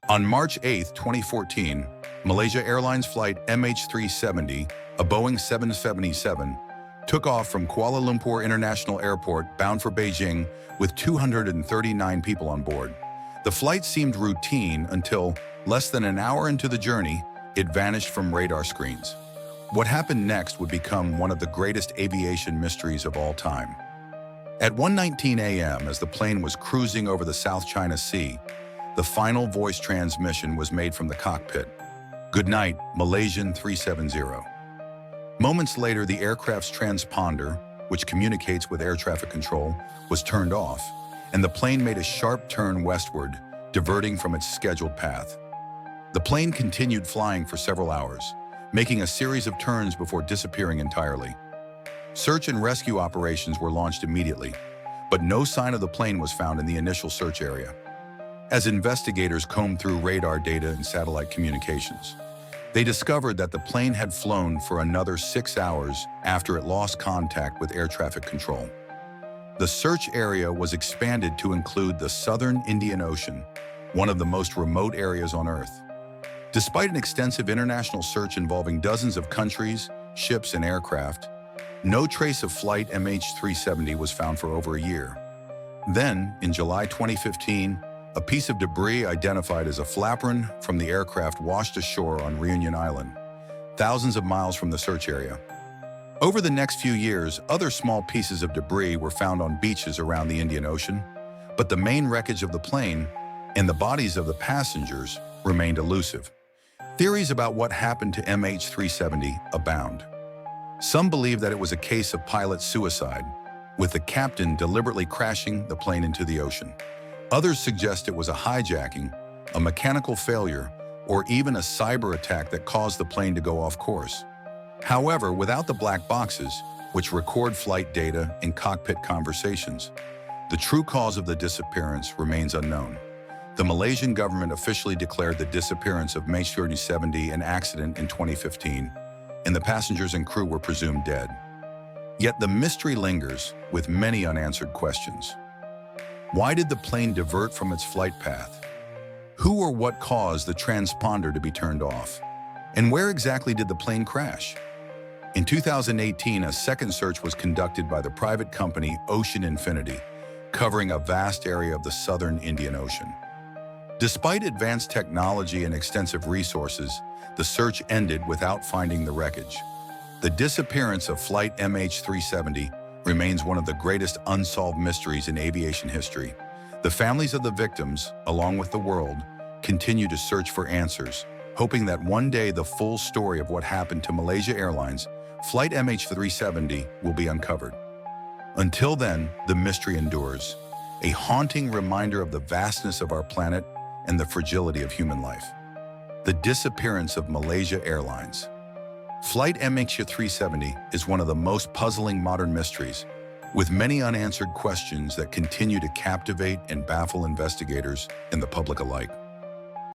On March 8, 2014, Malaysia Airlines Flight MH370, a Boeing 777, took off from Kuala Lumpur International Airport bound for Beijing with 239 people on board. The flight seemed routine until, less than an hour into the journey, it vanished from radar screens. What happened next would become one of the greatest aviation mysteries of all time. At 1:19 a.m., as the plane was cruising over the South China Sea, the final voice transmission was made from the cockpit. "Good night, Malaysian 370. Moments later, the aircraft's transponder, which communicates with air traffic control, was turned off, and the plane made a sharp turn westward, diverting from its scheduled path. The plane continued flying for several hours, making a series of turns before disappearing entirely. Search and rescue operations were launched immediately, but no sign of the plane was found in the initial search area. As investigators combed through radar data and satellite communications, they discovered that the plane had flown for another 6 hours after it lost contact with air traffic control. The search area was expanded to include the southern Indian Ocean, one of the most remote areas on Earth. Despite an extensive international search involving dozens of countries, ships, and aircraft, no trace of Flight MH370 was found for over a year. Then, in July 2015, a piece of debris identified as a flaperon from the aircraft washed ashore on Reunion Island, thousands of miles from the search area. Over the next few years, other small pieces of debris were found on beaches around the Indian Ocean, but the main wreckage of the plane and the bodies of the passengers remained elusive. Theories about what happened to MH370 abound. Some believe that it was a case of pilot suicide, with the captain deliberately crashing the plane into the ocean. Others suggest it was a hijacking, a mechanical failure, or even a cyber attack that caused the plane to go off course. However, without the black boxes, which record flight data and cockpit conversations, the true cause of the disappearance remains unknown. The Malaysian government officially declared the disappearance of MH370 an accident in 2015, and the passengers and crew were presumed dead. Yet the mystery lingers, with many unanswered questions. Why did the plane divert from its flight path? Who or what caused the transponder to be turned off? And where exactly did the plane crash? In 2018, a second search was conducted by the private company Ocean Infinity, covering a vast area of the southern Indian Ocean. Despite advanced technology and extensive resources, the search ended without finding the wreckage. The disappearance of Flight MH370 remains one of the greatest unsolved mysteries in aviation history. The families of the victims, along with the world, continue to search for answers, hoping that one day the full story of what happened to Malaysia Airlines Flight MH370 will be uncovered. Until then, the mystery endures, a haunting reminder of the vastness of our planet and the fragility of human life. The disappearance of Malaysia Airlines Flight MH370 is one of the most puzzling modern mysteries, with many unanswered questions that continue to captivate and baffle investigators and the public alike.